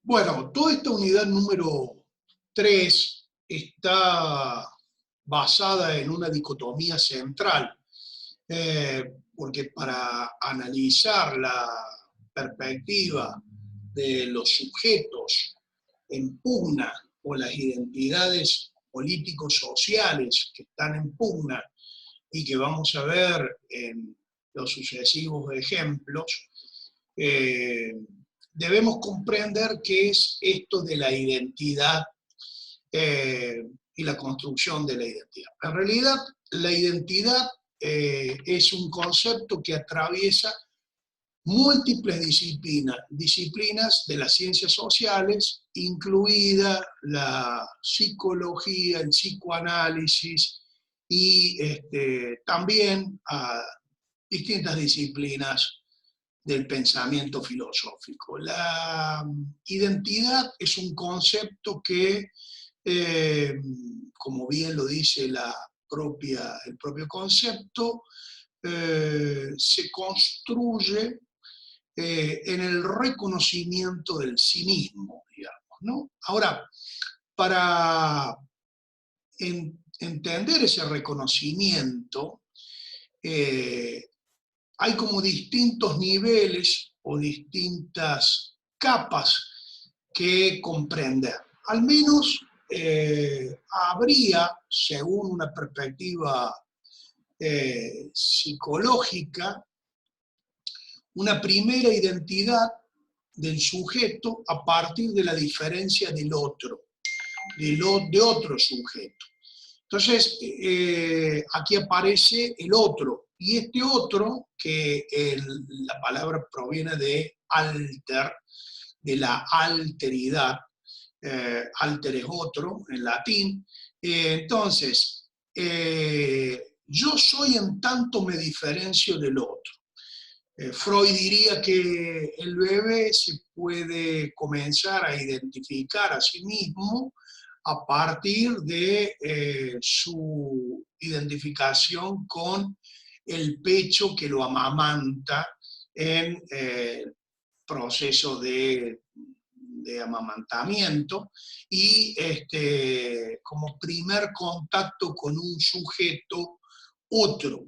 Bueno, toda esta unidad número 3 está basada en una dicotomía central, porque para analizar la perspectiva de los sujetos en pugna o las identidades políticos-sociales que están en pugna y que vamos a ver en los sucesivos ejemplos, debemos comprender qué es esto de la identidad y la construcción de la identidad. En realidad, la identidad es un concepto que atraviesa múltiples disciplinas de las ciencias sociales, incluida la psicología, el psicoanálisis y también a distintas disciplinas del pensamiento filosófico. La identidad es un concepto que, como bien lo dice el propio concepto, se construye en el reconocimiento del sí mismo, digamos, ¿no? Ahora, para entender ese reconocimiento, hay como distintos niveles o distintas capas que comprender. Al menos habría, según una perspectiva psicológica, una primera identidad del sujeto a partir de la diferencia del otro, de otro sujeto. Entonces, aquí aparece el otro, y este otro, que la palabra proviene de alter, de la alteridad, alter es otro en latín, entonces, yo soy en tanto me diferencio del otro. Freud diría que el bebé se puede comenzar a identificar a sí mismo a partir de su identificación con el pecho que lo amamanta en el proceso de amamantamiento y como primer contacto con un sujeto otro.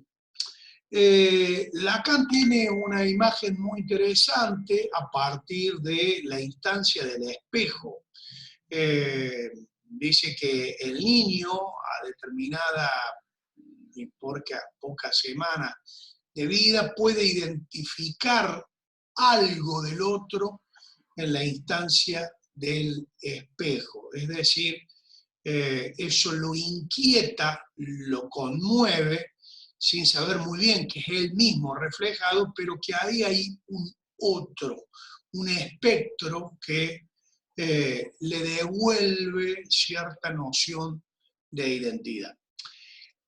Lacan tiene una imagen muy interesante a partir de la instancia del espejo. Dice que el niño a determinada y pocas semanas de vida puede identificar algo del otro en la instancia del espejo. Es decir, eso lo inquieta, lo conmueve, sin saber muy bien que es él mismo reflejado, pero que ahí hay un otro, un espectro que le devuelve cierta noción de identidad.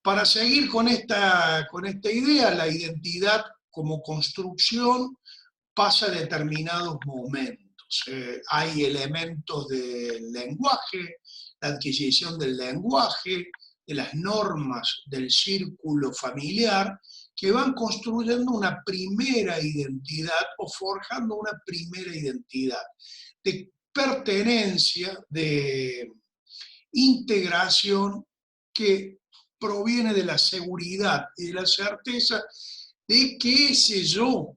Para seguir con esta idea, la identidad como construcción pasa a determinados momentos. Hay elementos del lenguaje, la adquisición del lenguaje, de las normas del círculo familiar, que van construyendo una primera identidad o forjando una primera identidad de pertenencia, de integración que proviene de la seguridad y de la certeza de que ese yo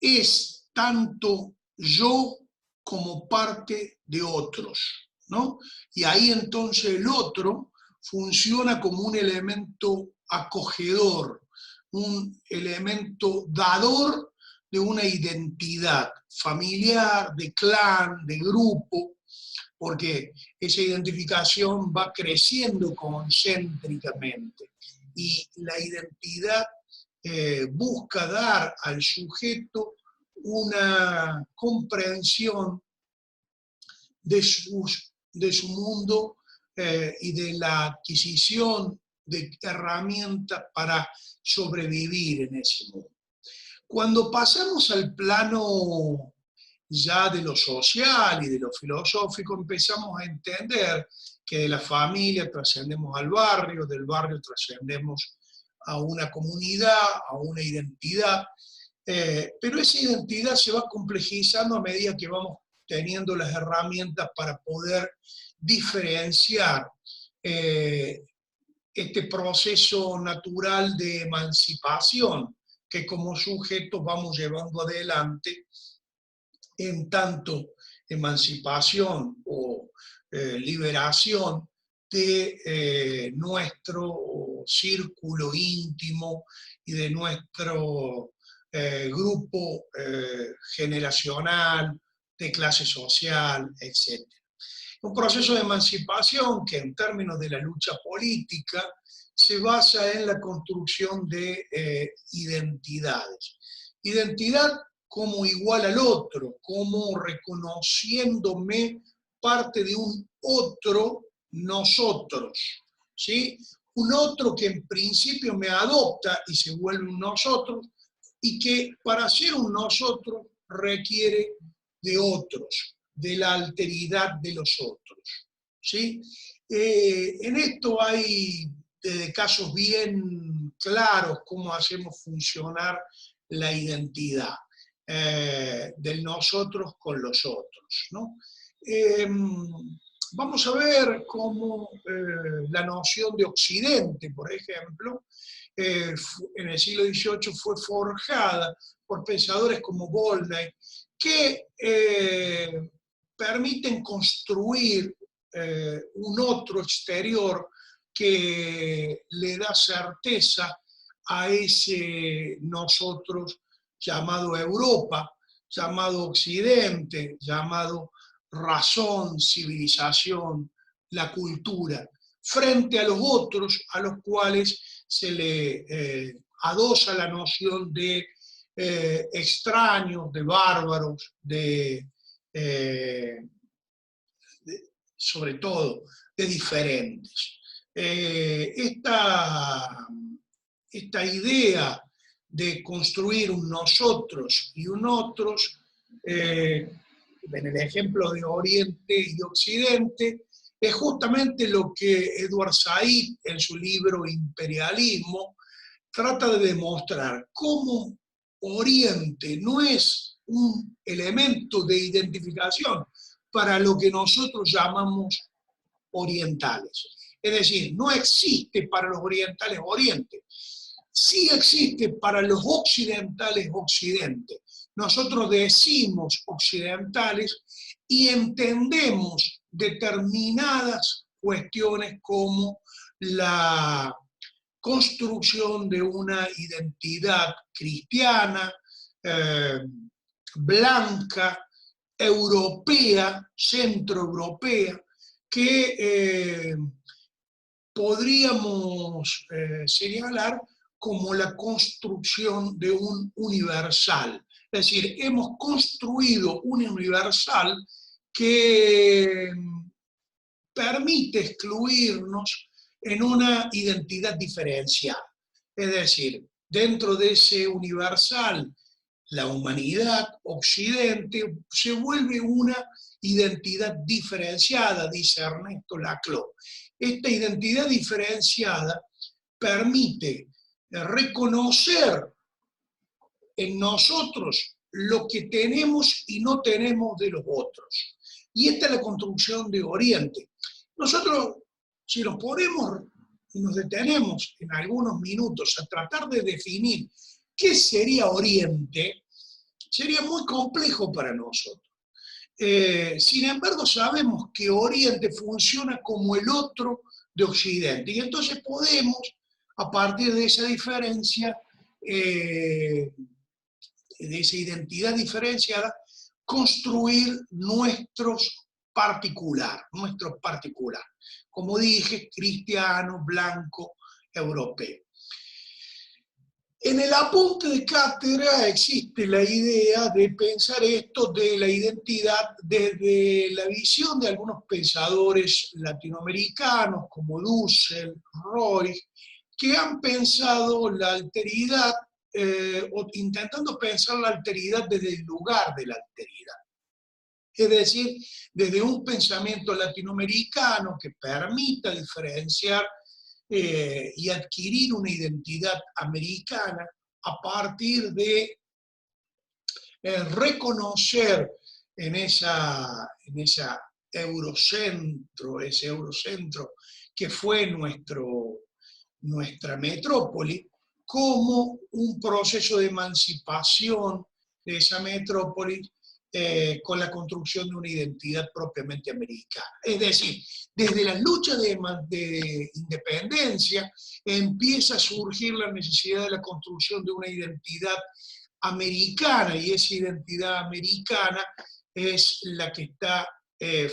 es tanto yo como parte de otros, ¿no? Y ahí entonces el otro funciona como un elemento acogedor, un elemento dador de una identidad familiar, de clan, de grupo, porque esa identificación va creciendo concéntricamente y la identidad busca dar al sujeto una comprensión de su mundo y de la adquisición de herramientas para sobrevivir en ese mundo. Cuando pasamos al plano ya de lo social y de lo filosófico, empezamos a entender que de la familia trascendemos al barrio, del barrio trascendemos a una comunidad, a una identidad, pero esa identidad se va complejizando a medida que vamos teniendo las herramientas para poder diferenciar este proceso natural de emancipación que como sujetos vamos llevando adelante, en tanto emancipación o liberación de nuestro círculo íntimo y de nuestro grupo generacional, de clase social, etc. Un proceso de emancipación que en términos de la lucha política se basa en la construcción de identidades. Identidad como igual al otro, como reconociéndome parte de un otro nosotros, ¿sí? Un otro que en principio me adopta y se vuelve un nosotros, y que para ser un nosotros requiere de otros, de la alteridad de los otros, ¿sí? En esto hay casos bien claros cómo hacemos funcionar la identidad del nosotros con los otros, ¿no? Vamos a ver cómo la noción de Occidente, por ejemplo, en el siglo XVIII fue forjada por pensadores como Volney, que permiten construir un otro exterior que le da certeza a ese nosotros llamado Europa, llamado Occidente, llamado razón, civilización, la cultura, frente a los otros a los cuales se le adosa la noción de extraños, de bárbaros, sobre todo, de diferentes. Esta idea de construir un nosotros y un otros, en el ejemplo de Oriente y Occidente, es justamente lo que Edward Said, en su libro Imperialismo, trata de demostrar cómo Oriente no es un elemento de identificación para lo que nosotros llamamos orientales. Es decir, no existe para los orientales Oriente, sí existe para los occidentales Occidente. Nosotros decimos occidentales y entendemos determinadas cuestiones como la construcción de una identidad cristiana, blanca, europea, centroeuropea, que podríamos señalar como la construcción de un universal. Es decir, hemos construido un universal que permite excluirnos en una identidad diferenciada. Es decir, dentro de ese universal, la humanidad, Occidente, se vuelve una identidad diferenciada, dice Ernesto Laclau. Esta identidad diferenciada permite reconocer en nosotros lo que tenemos y no tenemos de los otros. Y esta es la construcción de Oriente. Nosotros, si nos ponemos y nos detenemos en algunos minutos a tratar de definir qué sería Oriente, sería muy complejo para nosotros. Sin embargo, sabemos que Oriente funciona como el otro de Occidente. Y entonces podemos, a partir de esa diferencia, de esa identidad diferenciada, construir nuestro particular. Como dije, cristiano, blanco, europeo. En el apunte de cátedra existe la idea de pensar esto de la identidad desde la visión de algunos pensadores latinoamericanos como Dussel, Roy, que han pensado la alteridad o intentando pensar la alteridad desde el lugar de la alteridad. Es decir, desde un pensamiento latinoamericano que permita diferenciar y adquirir una identidad americana a partir de reconocer esa eurocentro, ese eurocentro que fue nuestra metrópoli, como un proceso de emancipación de esa metrópoli con la construcción de una identidad propiamente americana. Es decir, desde la lucha de independencia empieza a surgir la necesidad de la construcción de una identidad americana, y esa identidad americana es la que está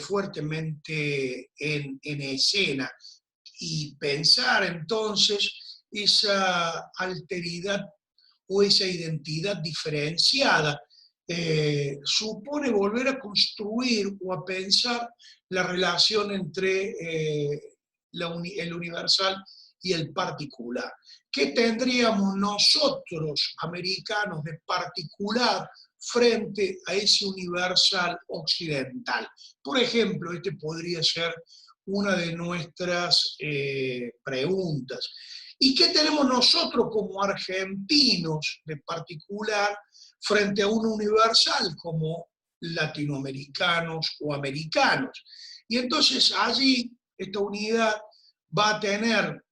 fuertemente en escena. Y pensar entonces esa alteridad o esa identidad diferenciada supone volver a construir o a pensar la relación entre el universal y el particular. ¿Qué tendríamos nosotros, americanos, de particular frente a ese universal occidental? Por ejemplo, este podría ser una de nuestras preguntas. ¿Y qué tenemos nosotros como argentinos de particular frente a un universal como latinoamericanos o americanos? Y entonces allí esta unidad va a tener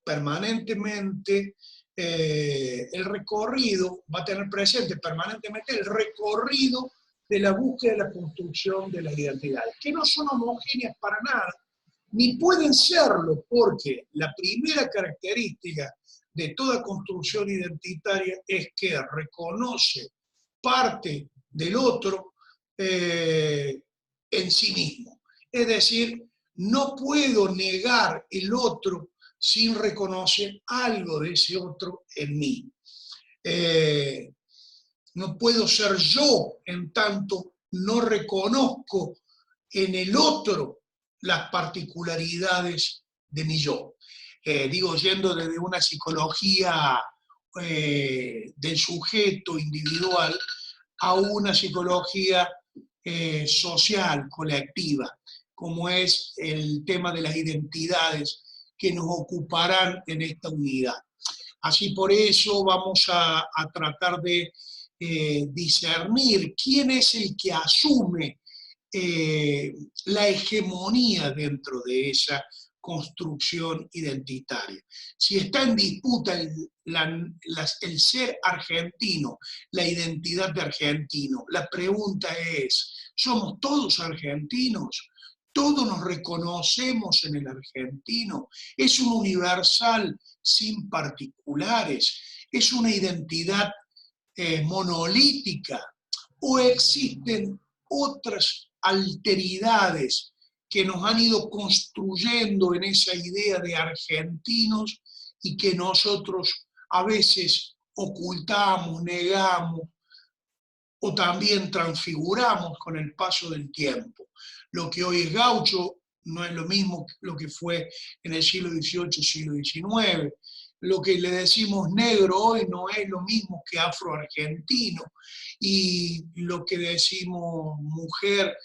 permanentemente el recorrido, va a tener presente permanentemente el recorrido de la búsqueda de la construcción de las identidades, que no son homogéneas para nada, ni pueden serlo, porque la primera característica de toda construcción identitaria es que reconoce parte del otro en sí mismo. Es decir, no puedo negar el otro sin reconocer algo de ese otro en mí. No puedo ser yo en tanto no reconozco en el otro las particularidades de mi yo. Digo, yendo desde una psicología del sujeto individual a una psicología social, colectiva, como es el tema de las identidades que nos ocuparán en esta unidad. Así por eso vamos a tratar de discernir quién es el que asume la hegemonía dentro de esa construcción identitaria. Si está en disputa el ser argentino, la identidad de argentino, la pregunta es, ¿somos todos argentinos? ¿Todos nos reconocemos en el argentino? ¿Es un universal sin particulares? ¿Es una identidad monolítica? ¿O existen otras alteridades que nos han ido construyendo en esa idea de argentinos y que nosotros a veces ocultamos, negamos o también transfiguramos con el paso del tiempo? Lo que hoy es gaucho no es lo mismo que lo que fue en el siglo XVIII, siglo XIX. Lo que le decimos negro hoy no es lo mismo que afroargentino. Y lo que decimos mujer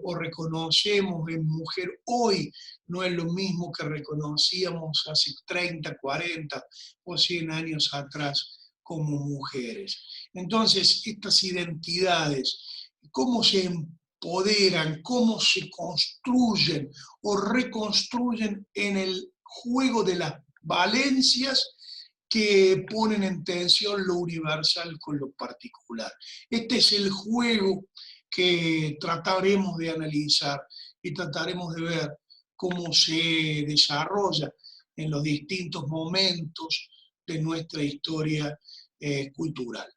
o reconocemos en mujer hoy no es lo mismo que reconocíamos hace 30, 40 o 100 años atrás como mujeres. Entonces, estas identidades, ¿cómo se empoderan, cómo se construyen o reconstruyen en el juego de las valencias que ponen en tensión lo universal con lo particular? Este es el juego que trataremos de analizar y trataremos de ver cómo se desarrolla en los distintos momentos de nuestra historia cultural.